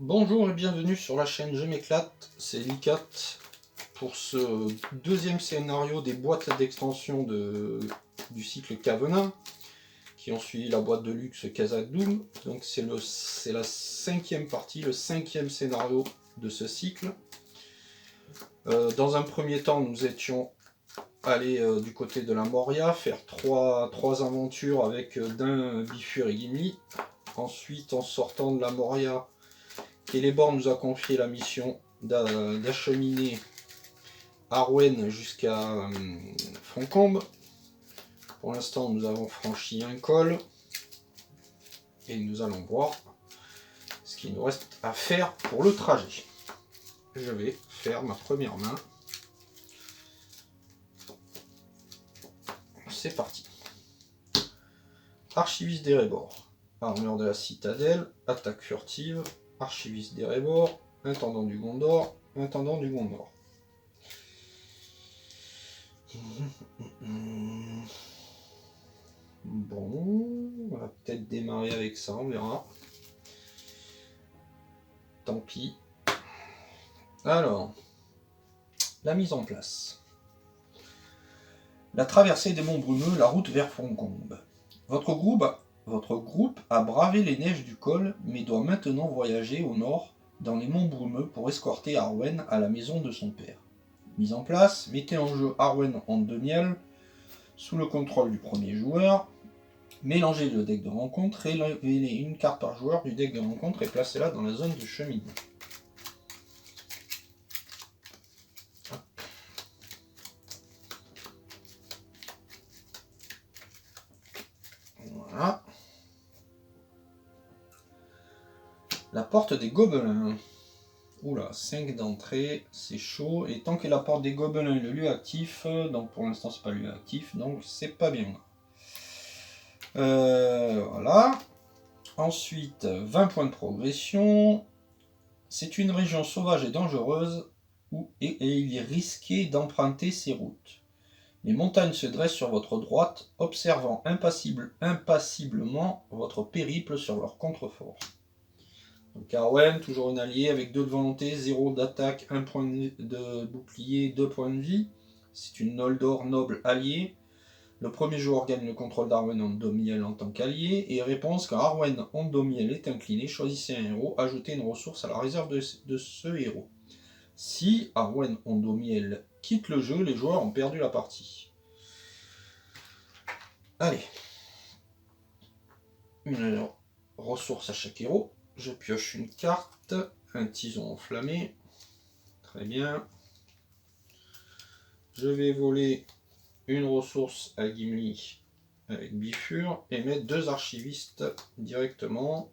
Bonjour et bienvenue sur la chaîne Je m'éclate, c'est Licat pour ce deuxième scénario des boîtes d'extension du cycle Cavenin qui ont suivi la boîte de luxe Kazakh Doom. Donc c'est la cinquième partie, le cinquième scénario de ce cycle. Dans un premier temps, nous étions allés du côté de la Moria, faire trois aventures avec Dain, Bifur et Gimli. Ensuite, en sortant de la Moria, Celeborn nous a confié la mission d'acheminer Arwen jusqu'à Foncombe. Pour l'instant, nous avons franchi un col et nous allons voir ce qu'il nous reste à faire pour le trajet. Je vais faire ma première main. C'est parti. Archiviste d'Erebor, armure de la citadelle, attaque furtive, archiviste d'Erebor, intendant du Gondor, intendant du Gondor. Bon, on va peut-être démarrer avec ça, on verra. Tant pis. Alors, la mise en place. La traversée des monts brumeux, la route vers Foncombe. Votre groupe a bravé les neiges du col, mais doit maintenant voyager au nord, dans les monts brumeux, pour escorter Arwen à la maison de son père. Mise en place, mettez en jeu Arwen en demi-miel, sous le contrôle du premier joueur. Mélangez le deck de rencontre, révélez une carte par joueur du deck de rencontre et placez-la dans la zone de cheminement. Voilà. La porte des gobelins. Oula, 5 d'entrée, c'est chaud. Et tant que la porte des gobelins est le lieu actif, donc pour l'instant c'est pas le lieu actif, donc c'est pas bien. Voilà. Ensuite, 20 points de progression. C'est une région sauvage et dangereuse et il est risqué d'emprunter ces routes. Les montagnes se dressent sur votre droite, observant impassiblement votre périple sur leur contrefort. Donc Arwen, toujours une alliée avec 2 de volonté, 0 d'attaque, 1 point de bouclier, 2 points de vie. C'est une Noldor noble alliée. Le premier joueur gagne le contrôle d'Arwen Ondomiel en tant qu'allié. Et réponse, quand Arwen Ondomiel est incliné, choisissez un héros, ajoutez une ressource à la réserve de ce héros. Si Arwen Ondomiel quitte le jeu, les joueurs ont perdu la partie. Allez. Une ressource à chaque héros. Je pioche une carte, un tison enflammé. Très bien. Je vais voler une ressource à Gimli avec Bifur et mettre 2 archivistes directement,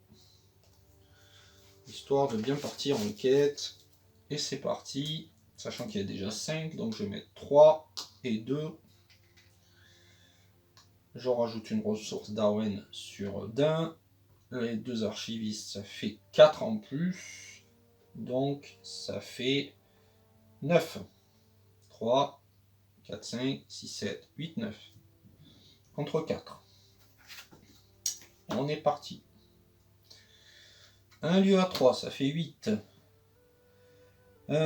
histoire de bien partir en quête. Et c'est parti, sachant qu'il y a déjà 5, donc je vais mettre 3 et 2. Je rajoute une ressource d'Arwen sur Dain. Les 2 archivistes, ça fait 4 en plus. Donc ça fait 9. 3, 4, 5, 6, 7, 8, 9. Contre 4. On est parti. Un lieu à 3, ça fait 8. Vers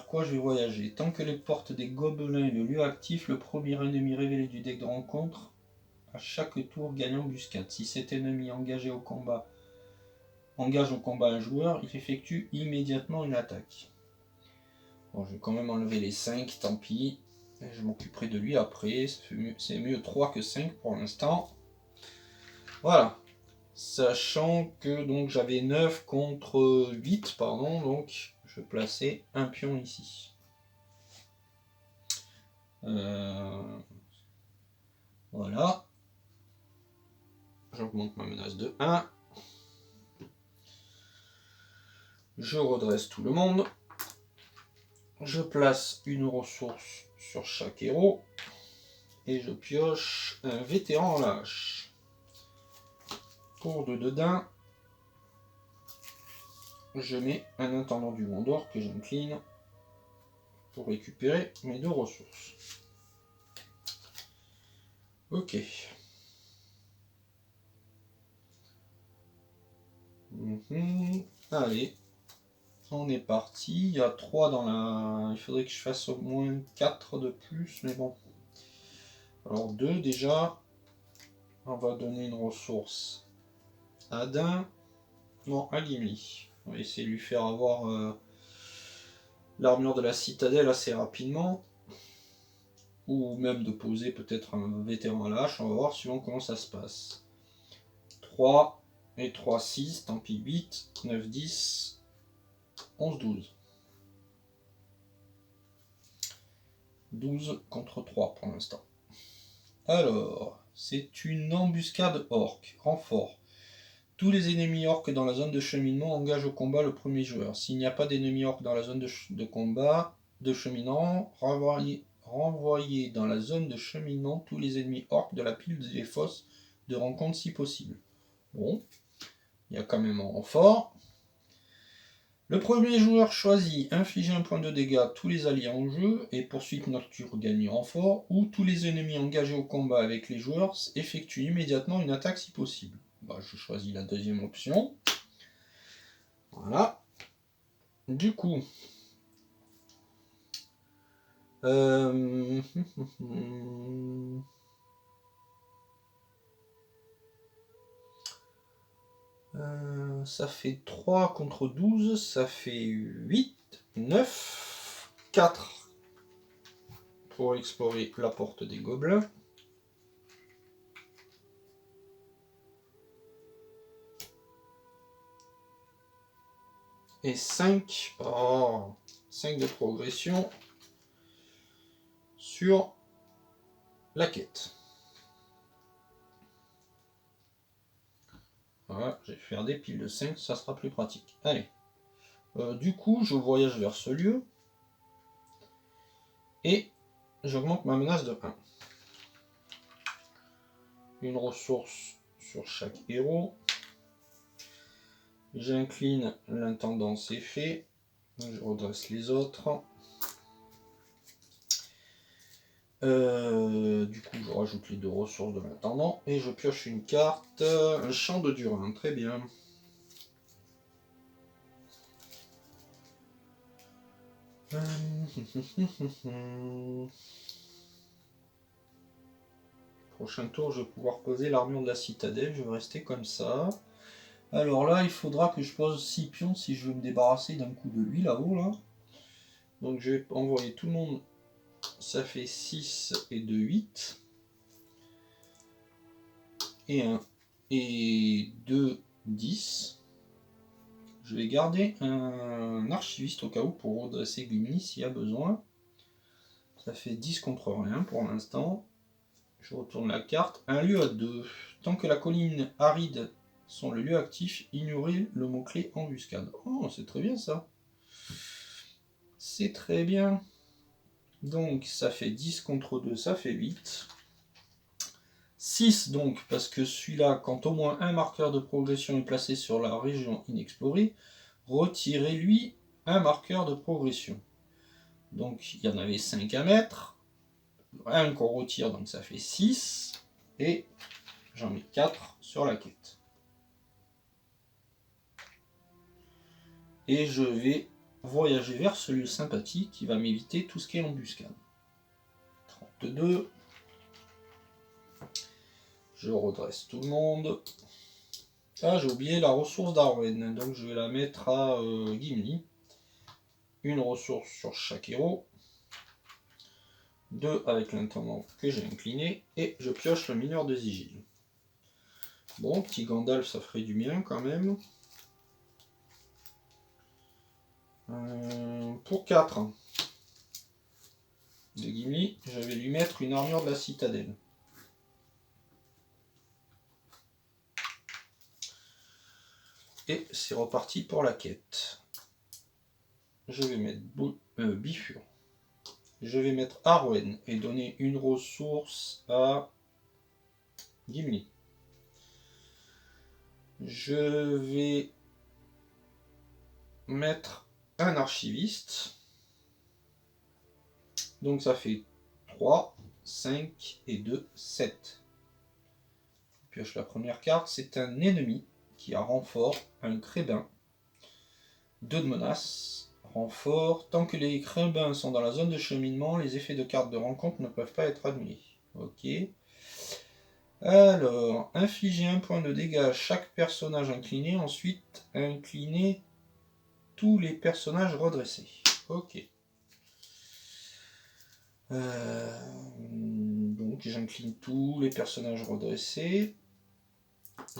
quoi je vais voyager? Tant que les portes des gobelins est le lieu actif, le premier ennemi révélé du deck de rencontre à chaque tour gagne embuscade. Si cet ennemi engage au combat un joueur, il effectue immédiatement une attaque. Bon, je vais quand même enlever les 5, tant pis. Je m'occuperai de lui après. C'est mieux 3 que 5 pour l'instant. Voilà. Sachant que donc j'avais 9 contre 8, pardon, donc je vais placer un pion ici. Voilà. J'augmente ma menace de 1. Je redresse tout le monde. Je place une ressource sur chaque héros. Et je pioche un vétéran en lâche. Tour de Dain. Je mets un intendant du Gondor que j'incline pour récupérer mes 2 ressources. Ok. Allez, on est parti. Il y a 3 dans la... Il faudrait que je fasse au moins 4 de plus, mais bon. Alors 2 déjà. On va donner une ressource à Dain. Non, à Gimli. On va essayer de lui faire avoir l'armure de la citadelle assez rapidement. Ou même de poser peut-être un vétéran à la hache. On va voir suivant comment ça se passe. 3 et 3, 6. Tant pis, 8, 9, 10, 11, 12. 12 contre 3 pour l'instant. Alors, c'est une embuscade orque. Renfort. Tous les ennemis orques dans la zone de cheminement engagent au combat le premier joueur. S'il n'y a pas d'ennemis orques dans la zone de combat de cheminement, renvoyez dans la zone de cheminement tous les ennemis orques de la pile des fosses de rencontre si possible. Bon, il y a quand même un renfort. Le premier joueur choisit infliger un point de dégâts à tous les alliés en jeu et poursuite nocturne gagne renfort, ou tous les ennemis engagés au combat avec les joueurs effectuent immédiatement une attaque si possible. Bah, je choisis la deuxième option. Voilà. Du coup, ça fait 3 contre 12, ça fait 8, 9, 4 pour explorer la porte des gobelins. Et 5, 5 de progression sur la quête. Voilà, je vais faire des piles de 5, ça sera plus pratique. Allez. Du coup, je voyage vers ce lieu. Et j'augmente ma menace de 1. Une ressource sur chaque héros. J'incline l'intendant, c'est fait. Je redresse les autres. Du coup, je rajoute les 2 ressources de l'intendant. Et je pioche une carte. Un champ de Durin, très bien. Prochain tour, je vais pouvoir poser l'armure de la citadelle. Je vais rester comme ça. Alors là, il faudra que je pose 6 pions si je veux me débarrasser d'un coup de lui là-haut. Là. Donc je vais envoyer tout le monde. Ça fait 6 et 2, 8. Et 1 et 2, 10. Je vais garder un archiviste au cas où pour redresser Gimli s'il y a besoin. Ça fait 10 contre rien pour l'instant. Je retourne la carte. Un lieu à 2. Tant que la colline aride sont le lieu actif, ignorez le mot-clé embuscade. Oh, c'est très bien ça. C'est très bien. Donc ça fait 10 contre 2, ça fait 8. 6 donc, parce que celui-là, quand au moins un marqueur de progression est placé sur la région inexplorée, retirez-lui un marqueur de progression. Donc il y en avait 5 à mettre. Un qu'on retire, donc ça fait 6. Et j'en mets 4 sur la quête. Et je vais voyager vers ce lieu sympathique qui va m'éviter tout ce qui est embuscade. 32. Je redresse tout le monde. Ah, j'ai oublié la ressource d'Arwen, donc je vais la mettre à Gimli. Une ressource sur chaque héros. 2 avec l'intendant que j'ai incliné. Et je pioche le mineur de Sigil. Bon, petit Gandalf, ça ferait du bien quand même. Pour 4 de Gimli, je vais lui mettre une armure de la citadelle. Et c'est reparti pour la quête. Je vais mettre Bifur. Je vais mettre Arwen et donner une ressource à Gimli. Je vais mettre un archiviste. Donc ça fait 3, 5 et 2, 7. Je pioche la première carte, c'est un ennemi. qui a renfort, un crébin, 2 de menace, renfort. Tant que les crébins sont dans la zone de cheminement, les effets de carte de rencontre ne peuvent pas être annulés. Ok. Alors, infliger 1 point de dégâts à chaque personnage incliné, ensuite incliner tous les personnages redressés. Ok. Donc j'incline tous les personnages redressés.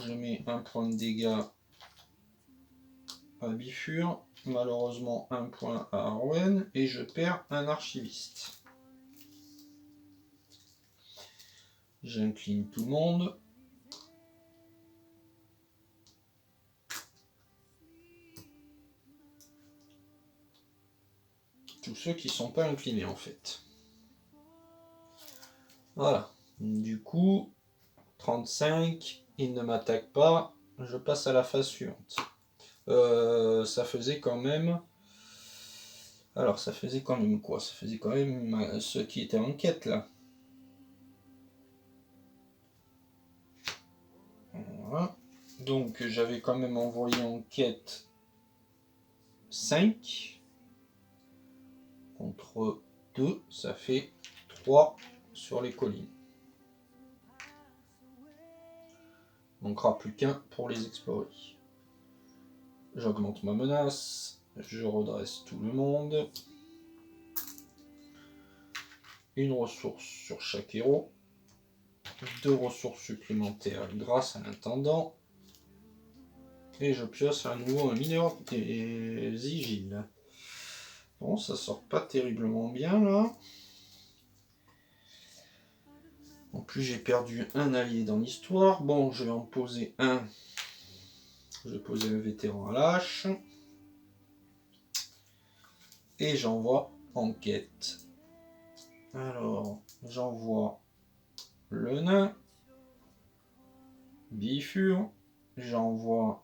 Je mets 1 point de dégâts à Bifur, malheureusement 1 point à Arwen, et je perds un archiviste. J'incline tout le monde. Tous ceux qui ne sont pas inclinés en fait. Voilà. Du coup, 35, il ne m'attaque pas. Je passe à la phase suivante. Ça faisait quand même... Alors, ça faisait quand même quoi? Ça faisait quand même ceux qui étaient en quête, là. Voilà. Donc, j'avais quand même envoyé en quête 5. Contre 2, ça fait 3 sur les collines. Il manquera plus qu'un pour les explorer. J'augmente ma menace. Je redresse tout le monde. Une ressource sur chaque héros. 2 ressources supplémentaires grâce à l'intendant. Et je pioche à nouveau un mineur des Zigiles. Bon, ça sort pas terriblement bien là. En plus, j'ai perdu un allié dans l'histoire. Bon, je vais en poser un. Je vais poser un vétéran à l'âche. Et j'envoie en quête. Alors, j'envoie le nain. Bifur. J'envoie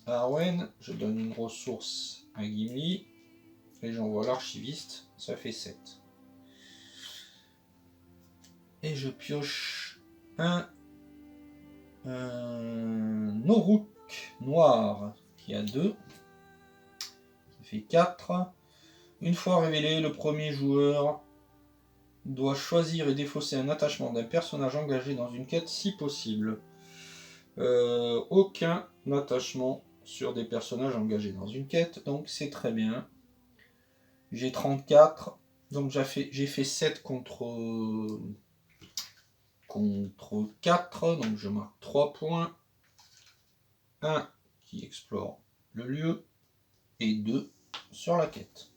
Arwen. Je donne une ressource à Gimli. Et j'envoie l'archiviste. Ça fait 7. Et je pioche un Noruk noir qui a 2. Ça fait 4. Une fois révélé, le premier joueur doit choisir et défausser un attachement d'un personnage engagé dans une quête si possible. Aucun attachement sur des personnages engagés dans une quête, donc c'est très bien. J'ai 34, donc j'ai fait 7 contre 4, donc je marque 3 points. 1 qui explore le lieu et 2 sur la quête.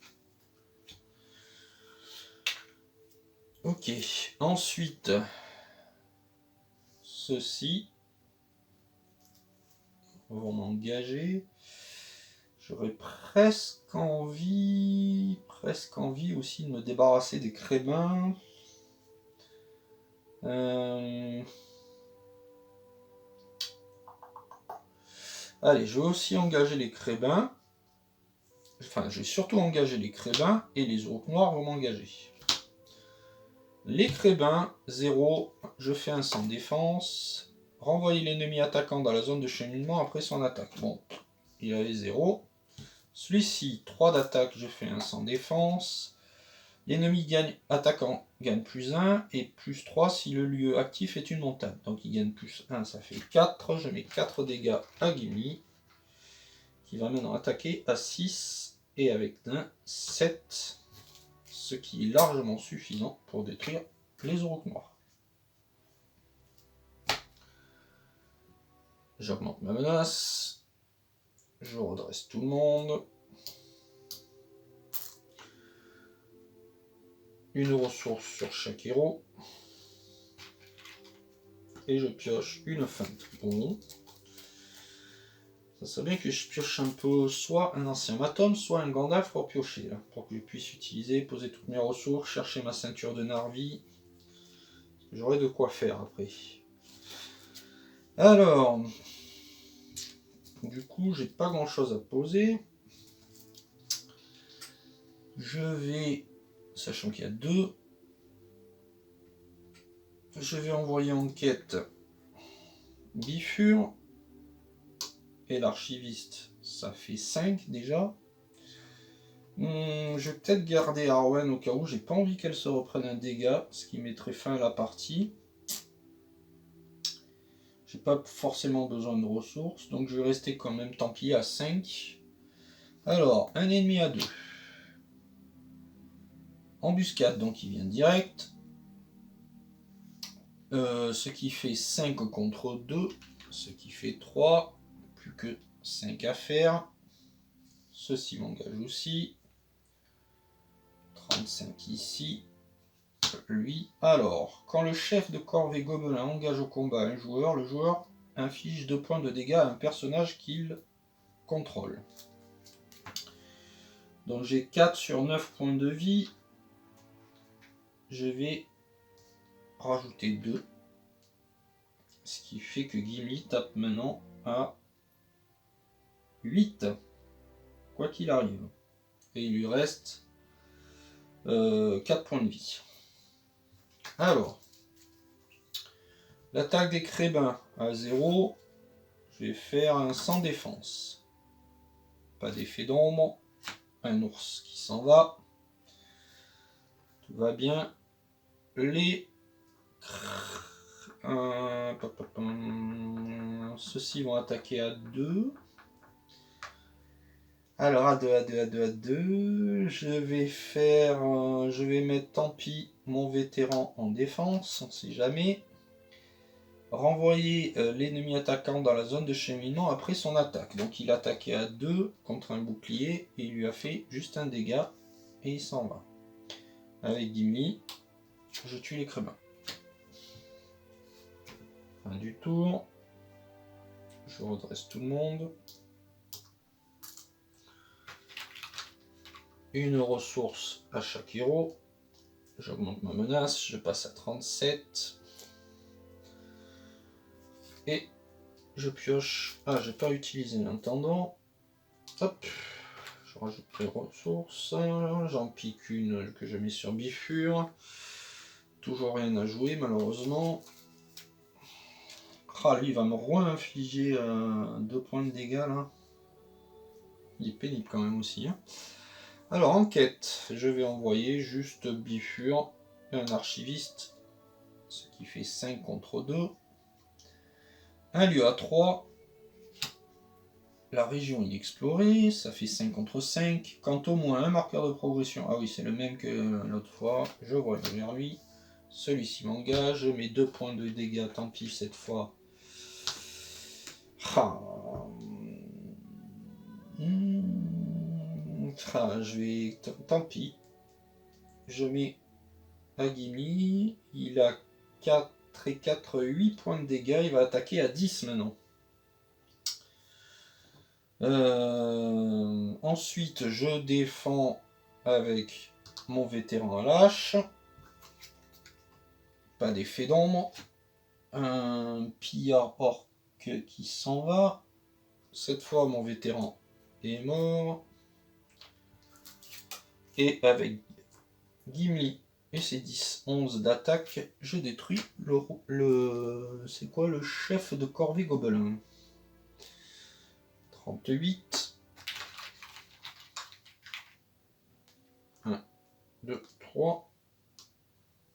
Ok, ensuite, ceux-ci vont m'engager. J'aurais presque envie aussi de me débarrasser des crébins. Allez, je vais aussi engager les crébins. Enfin, je vais surtout engager les crébins et les orques noirs vont m'engager. Les crébins, 0, je fais un sans défense. Renvoyer l'ennemi attaquant dans la zone de cheminement après son attaque. Bon, il avait 0. Celui-ci, 3 d'attaque, je fais un sans défense. L'ennemi attaquant gagne plus 1 et plus 3 si le lieu actif est une montagne. Donc il gagne plus 1, ça fait 4. Je mets 4 dégâts à Gimli, qui va maintenant attaquer à 6 et avec un 7, ce qui est largement suffisant pour détruire les orques noirs. J'augmente ma menace, je redresse tout le monde. Une ressource sur chaque héros. Et je pioche une feinte. Bon. Ça serait bien que je pioche un peu soit un ancien Matom, soit un Gandalf pour piocher, là, pour que je puisse utiliser, poser toutes mes ressources, chercher ma ceinture de Narvi. J'aurai de quoi faire après. Alors, du coup, j'ai pas grand chose à poser. Je vais, sachant qu'il y a 2, je vais envoyer en quête Bifur. Et l'archiviste, ça fait 5 déjà. Je vais peut-être garder Arwen au cas où. J'ai pas envie qu'elle se reprenne un dégât, ce qui mettrait fin à la partie. J'ai pas forcément besoin de ressources, donc je vais rester quand même, tant pis, à 5. Alors, un ennemi à 2. Embuscade, donc il vient direct. Ce qui fait 5 contre 2. Ce qui fait 3. Plus que 5 à faire. Ceci m'engage aussi. 35 ici. Lui. Alors, quand le chef de corvée gobelin engage au combat un joueur, le joueur inflige 2 points de dégâts à un personnage qu'il contrôle. Donc j'ai 4 sur 9 points de vie. Je vais rajouter 2. Ce qui fait que Gimli tape maintenant à 8. Quoi qu'il arrive. Et il lui reste 4 points de vie. Alors, l'attaque des crébins à 0. Je vais faire un sans défense. Pas d'effet d'ombre. Un ours qui s'en va. Tout va bien. Les... Ceux-ci vont attaquer à 2. Alors à 2, à 2, à 2, à 2. Je vais mettre tant pis mon vétéran en défense, on ne sait jamais. Renvoyer l'ennemi attaquant dans la zone de cheminement après son attaque. Donc il attaquait à 2 contre un bouclier et il lui a fait juste un dégât et il s'en va. Avec Gimli, je tue les crébins. Fin du tour. Je redresse tout le monde. Une ressource à chaque héros. J'augmente ma menace, je passe à 37. Et je pioche. Ah, j'ai pas utilisé l'intendant. Hop, je rajoute les ressources. J'en pique une que je mets sur Bifur. Toujours rien à jouer, malheureusement. Ah, lui, il va me re-infliger 2 points de dégâts là. Il est pénible quand même aussi. Hein. Alors, enquête. Je vais envoyer juste Bifur et un archiviste. Ce qui fait 5 contre 2. Un lieu à 3. La région inexplorée, ça fait 5 contre 5. Quant au moins un marqueur de progression, ah oui, c'est le même que l'autre fois. Je reviens vers lui. Celui-ci m'engage. Je mets 2 points de dégâts, tant pis cette fois. Je vais... Tant pis. Je mets à Gimli. Il a 4 et 4, 8 points de dégâts. Il va attaquer à 10 maintenant. Ensuite, je défends avec mon vétéran à l'âche. Pas d'effet d'ombre. Un pillard orc qui s'en va. Cette fois, mon vétéran est mort. Et avec Gimli et ses 10-11 d'attaque, je détruis c'est quoi le chef de corvée gobelin. 38. 1, 2, 3.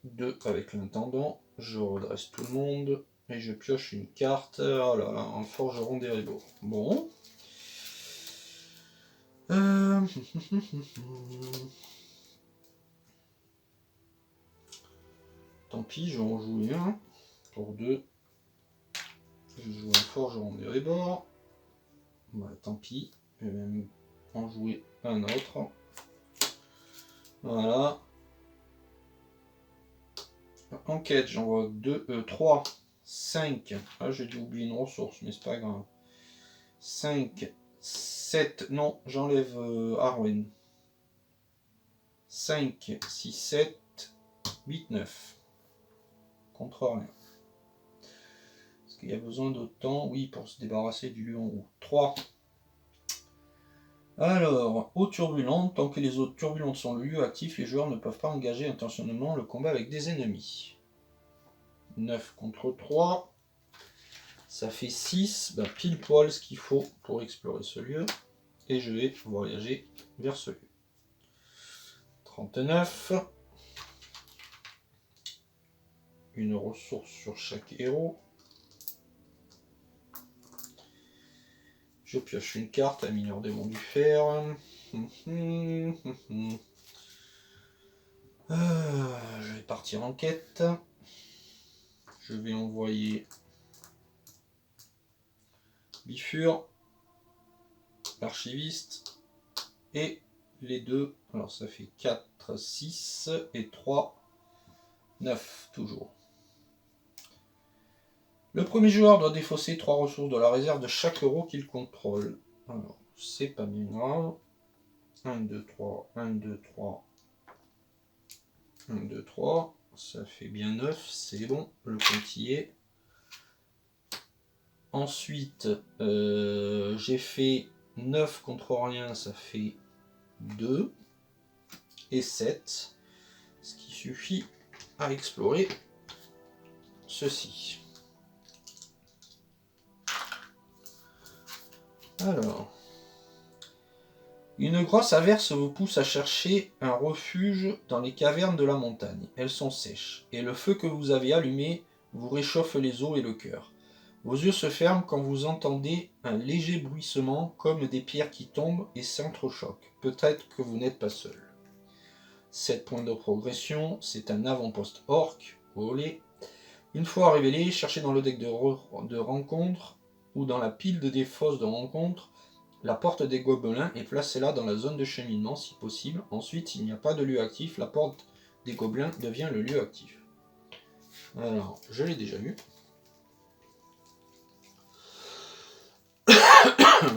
2 avec l'intendant. Je redresse tout le monde. Et je pioche une carte. Oh là là, un forgeron des ribots. Bon. Tant pis, je vais en jouer un. Pour 2. Je joue un forgeron des ribords. Bah, tant pis. Je vais même en jouer un autre. Voilà. Enquête, j'envoie 3, 5. Ah, j'ai dû oublier une ressource, mais c'est pas grave. 5, 7. Non, j'enlève Arwen. 5, 6, 7, 8, 9. Contre rien. Est-ce qu'il y a besoin d'autant? Oui, pour se débarrasser du lion roux. 3. Alors, eau turbulente. Tant que les eaux turbulentes sont le lieu actif, les joueurs ne peuvent pas engager intentionnellement le combat avec des ennemis. 9 contre 3. Ça fait 6, bah, pile poil ce qu'il faut pour explorer ce lieu. Et je vais voyager vers ce lieu. 39. Une ressource sur chaque héros. Je pioche une carte, un mineur démon du fer. Je vais partir en quête. Je vais envoyer Bifur, l'archiviste et les deux. Alors ça fait 4, 6 et 3, 9 toujours. Le premier joueur doit défausser 3 ressources de la réserve de chaque héros qu'il contrôle. Alors, c'est pas bien grave. 1, 2, 3, 1, 2, 3. 1, 2, 3. Ça fait bien 9, c'est bon, le compte y est. Ensuite, j'ai fait 9 contre rien, ça fait 2 et 7. Ce qui suffit à explorer ceci. Alors, une grosse averse vous pousse à chercher un refuge dans les cavernes de la montagne. Elles sont sèches, et le feu que vous avez allumé vous réchauffe les os et le cœur. Vos yeux se ferment quand vous entendez un léger bruissement comme des pierres qui tombent et s'entrechoquent. Peut-être que vous n'êtes pas seul. 7 points de progression, c'est un avant-poste orc. Olé. Une fois révélé, cherchez dans le deck de rencontre ou dans la pile des fosses de rencontre la porte des gobelins et placez-la dans la zone de cheminement si possible. Ensuite, s'il n'y a pas de lieu actif, la porte des gobelins devient le lieu actif. Alors, je l'ai déjà lu.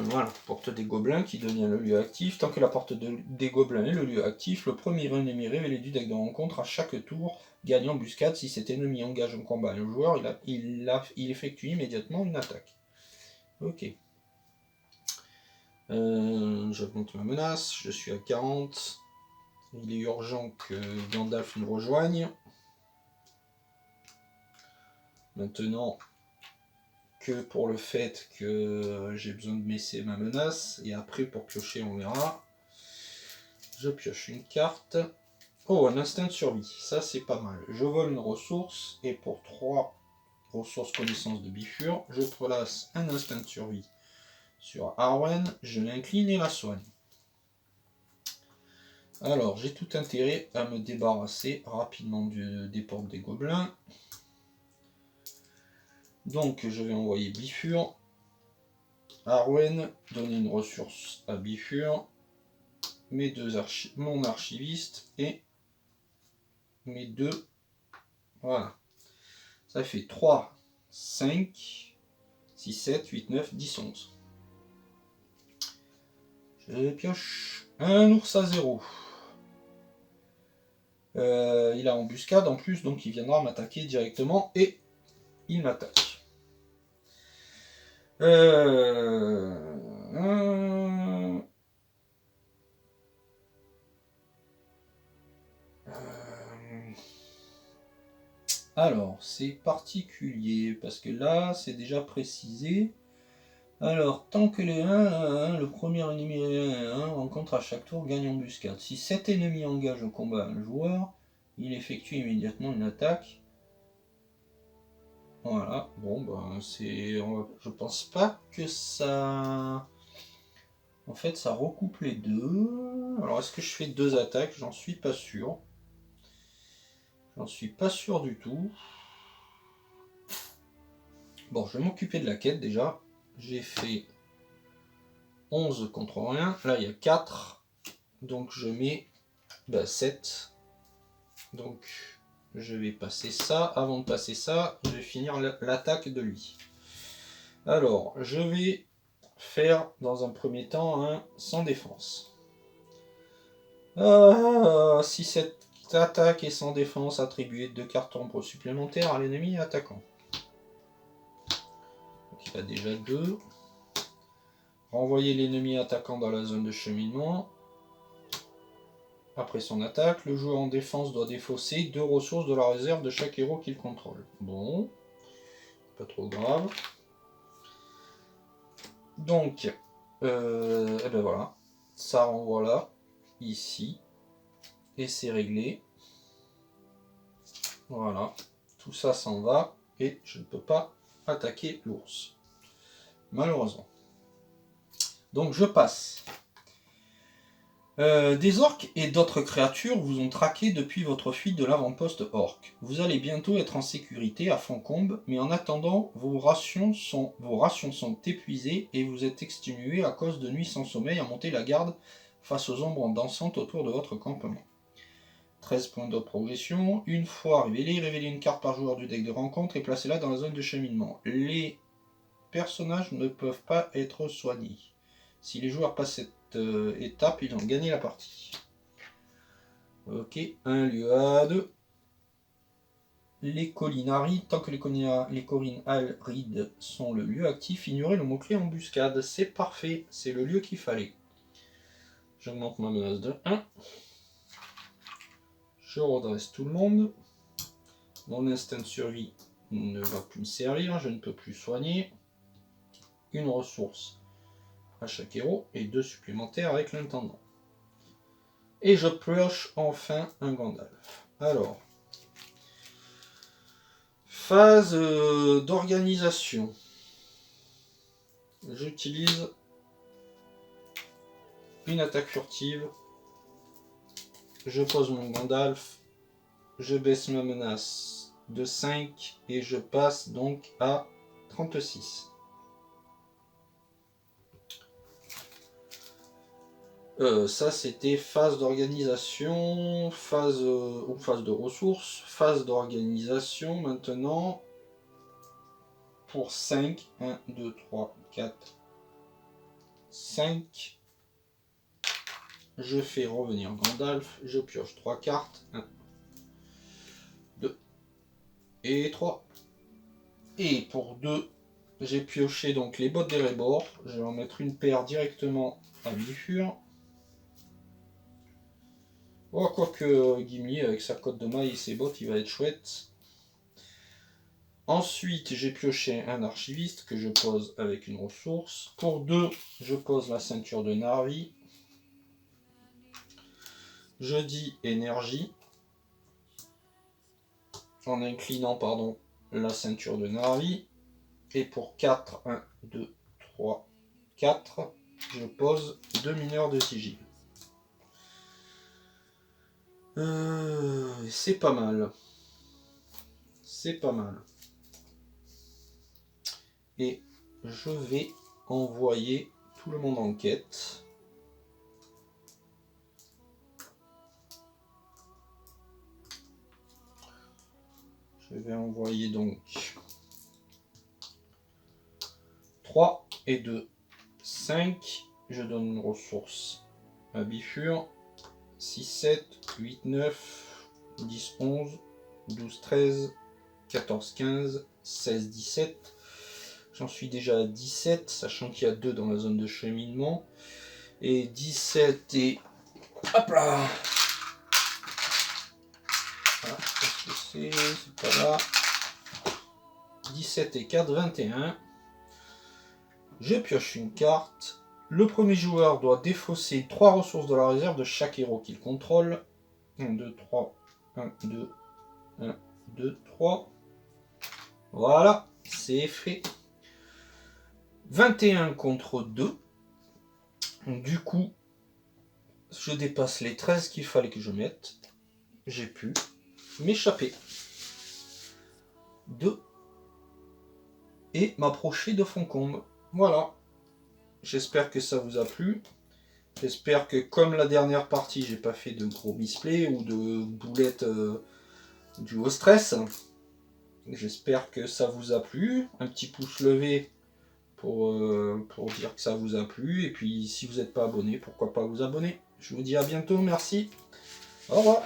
Voilà, porte des gobelins qui devient le lieu actif. Tant que la porte des gobelins est le lieu actif, le premier ennemi révélé du deck de rencontre à chaque tour gagne embuscade. Si cet ennemi engage un combat à un joueur, il effectue immédiatement une attaque. Ok. J'augmente ma menace, je suis à 40. Il est urgent que Gandalf nous rejoigne. Maintenant que pour le fait que j'ai besoin de baisser ma menace, et après pour piocher on verra. Je pioche une carte. Oh, un instinct de survie, ça c'est pas mal. Je vole une ressource, et pour 3 ressources connaissance de Bifur, je place un instinct de survie sur Arwen, je l'incline et la soigne. Alors, j'ai tout intérêt à me débarrasser rapidement des portes des gobelins. Donc, je vais envoyer Bifur. Arwen, donner une ressource à Bifur. Mon archiviste et mes 2. Voilà. Ça fait 3, 5, 6, 7, 8, 9, 10, 11. Je pioche un ours à 0. Il a embuscade en plus, donc il viendra m'attaquer directement et il m'attaque. Alors, c'est particulier, parce que là, c'est déjà précisé. Alors, tant que les 1, le premier ennemi 1 rencontre à chaque tour gagne embuscade. Si cet ennemi engage un combat à un joueur, il effectue immédiatement une attaque. Voilà, bon, ben, je pense pas que ça... En fait, ça recoupe les deux. Alors, est-ce que je fais 2 attaques? J'en suis pas sûr. J'en suis pas sûr du tout. Bon, je vais m'occuper de la quête déjà. J'ai fait 11 contre rien. Là, il y a 4. Donc, je mets 7. Donc, je vais passer ça. Avant de passer ça, je vais finir l'attaque de lui. Alors, je vais faire dans un premier temps un sans défense. Si cette attaque est sans défense, attribuez 2 cartes d'ombre supplémentaires à l'ennemi attaquant. Donc il a déjà 2. Renvoyez l'ennemi attaquant dans la zone de cheminement. Après son attaque, le joueur en défense doit défausser 2 ressources de la réserve de chaque héros qu'il contrôle. Bon, pas trop grave. Donc, et ben voilà, ça renvoie là, ici, et c'est réglé. Voilà, tout ça s'en va, et je ne peux pas attaquer l'ours, malheureusement. Donc je passe. Des orques et d'autres créatures vous ont traqué depuis votre fuite de l'avant-poste orc. Vous allez bientôt être en sécurité à Foncombe, mais en attendant, vos rations sont épuisées et vous êtes exténué à cause de nuits sans sommeil à monter la garde face aux ombres dansantes autour de votre campement. 13 points de progression. Une fois révélé, révélez une carte par joueur du deck de rencontre et placez-la dans la zone de cheminement. Les personnages ne peuvent pas être soignés. Si les joueurs passent cette étape, ils ont gagné la partie. Ok, un lieu à 2. Les collines arides, tant que les collines arides sont le lieu actif, ignorez le mot-clé embuscade. C'est parfait, c'est le lieu qu'il fallait. J'augmente ma menace de 1. Je redresse tout le monde. Mon instinct de survie ne va plus me servir, je ne peux plus soigner. Une ressource à chaque héros et 2 supplémentaires avec l'intendant. Et je pioche enfin un Gandalf. Alors, phase d'organisation. J'utilise une attaque furtive. Je pose mon Gandalf. Je baisse ma menace de 5 et je passe donc à 36. Ça c'était phase d'organisation, phase de ressources, phase d'organisation maintenant pour 5, 1, 2, 3, 4, 5. Je fais revenir Gandalf, je pioche 3 cartes, 1, 2 et 3. Et pour 2, j'ai pioché donc les bottes d'Erebor, je vais en mettre une paire directement à Bifur. Oh, quoique Gimli, avec sa cotte de maille et ses bottes, il va être chouette. Ensuite, j'ai pioché un archiviste que je pose avec une ressource. Pour 2, je pose la ceinture de Narvi. Je dis énergie. En inclinant, pardon, la ceinture de Narvi. Et pour 4, 1, 2, 3, 4, je pose 2 mineurs de sigil. C'est pas mal. C'est pas mal. Et je vais envoyer tout le monde en quête. Je vais envoyer donc 3 et 2, 5. Je donne une ressource à Bifur. 6, 7, 8, 9, 10, 11, 12, 13, 14, 15, 16, 17. J'en suis déjà à 17, sachant qu'il y a 2 dans la zone de cheminement. Et 17 et... Hop là! Voilà, qu'est-ce que c'est pas là. 17 et 4, 21. Je pioche une carte. Le premier joueur doit défausser 3 ressources de la réserve de chaque héros qu'il contrôle. 1, 2, 3, 1, 2, 1, 2, 3. Voilà, c'est fait. 21 contre 2. Du coup, je dépasse les 13 qu'il fallait que je mette. J'ai pu m'échapper. 2. Et m'approcher de Foncombe. Voilà. J'espère que ça vous a plu. J'espère que comme la dernière partie, j'ai pas fait de gros misplays ou de boulettes du au stress. J'espère que ça vous a plu. Un petit pouce levé pour dire que ça vous a plu. Et puis si vous n'êtes pas abonné, pourquoi pas vous abonner. Je vous dis à bientôt, merci. Au revoir.